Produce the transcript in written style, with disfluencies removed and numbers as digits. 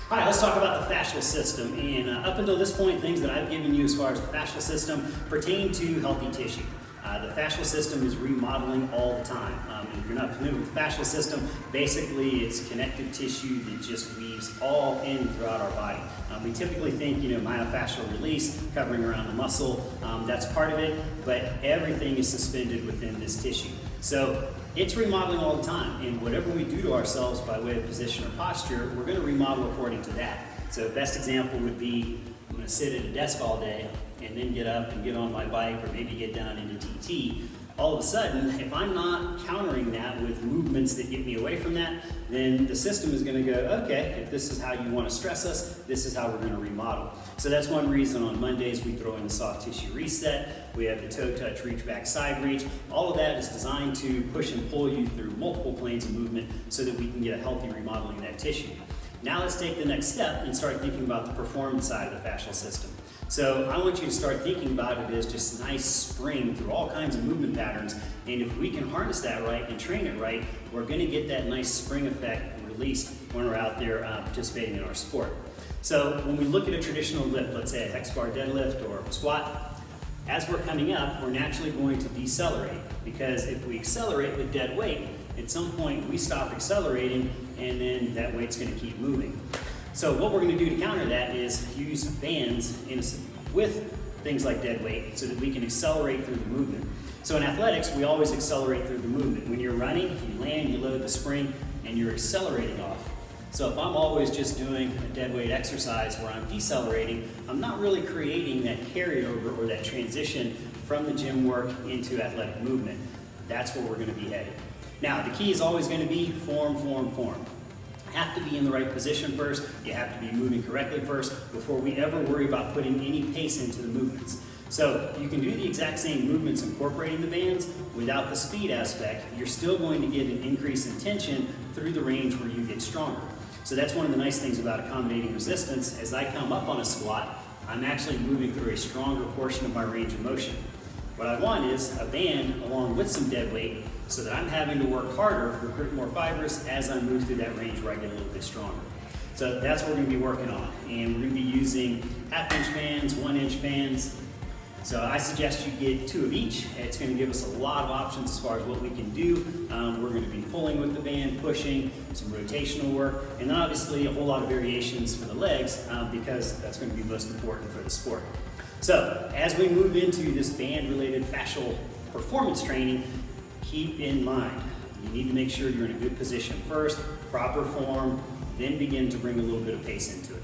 All right, let's talk about the fascial system. And up until this point, things that I've given you as far as the fascial system pertain to healthy tissue. The fascial system is remodeling all the time. And if you're not familiar with the fascial system, basically it's connective tissue that just weaves all in throughout our body. We typically think, myofascial release covering around the muscle, that's part of it, but everything is suspended within this tissue. So it's remodeling all the time, and whatever we do to ourselves by way of position or posture, we're going to remodel according to that. So best example would be, I'm going to sit at a desk all day and then get up and get on my bike or maybe get down into TT. All of a sudden, if I'm not countering that with movements that get me away from that, then the system is going to go, okay, if this is how you want to stress us, this is how we're going to remodel. So that's one reason on Mondays we throw in the soft tissue reset. We have the toe touch, reach back, side reach. All of that is designed to push and pull you through multiple planes of movement so that we can get a healthy remodeling of that tissue. Now let's take the next step and start thinking about the performance side of the fascial system. So I want you to start thinking about it as just nice spring through all kinds of movement patterns, and if we can harness that right and train it right, we're going to get that nice spring effect released when we're out there participating in our sport. So when we look at a traditional lift, let's say a hex bar deadlift or squat, as we're coming up, we're naturally going to decelerate, because if we accelerate with dead weight, at some point we stop accelerating and then that weight's going to keep moving. So what we're going to do to counter that is use bands with things like dead weight so that we can accelerate through the movement. So in athletics, we always accelerate through the movement. When you're running, you land, you load the spring, and you're accelerating off. So if I'm always just doing a dead weight exercise where I'm decelerating, I'm not really creating that carryover or that transition from the gym work into athletic movement. That's where we're going to be headed. Now, the key is always going to be form, form, form. You have to be in the right position first. You have to be moving correctly first before we ever worry about putting any pace into the movements. So you can do the exact same movements incorporating the bands without the speed aspect. You're still going to get an increase in tension through the range where you get stronger. So that's one of the nice things about accommodating resistance. As I come up on a squat, I'm actually moving through a stronger portion of my range of motion. What I want is a band along with some dead weight so that I'm having to work harder, recruit more fibers as I move through that range where I get a little bit stronger. So that's what we're going to be working on. And we're going to be using 1/2-inch bands, 1-inch bands. So I suggest you get 2 of each. It's going to give us a lot of options as far as what we can do. We're going to be pulling with the band, pushing, some rotational work, and then obviously a whole lot of variations for the legs because that's going to be most important for the sport. So as we move into this band-related fascial performance training, keep in mind, you need to make sure you're in a good position first, proper form, then begin to bring a little bit of pace into it.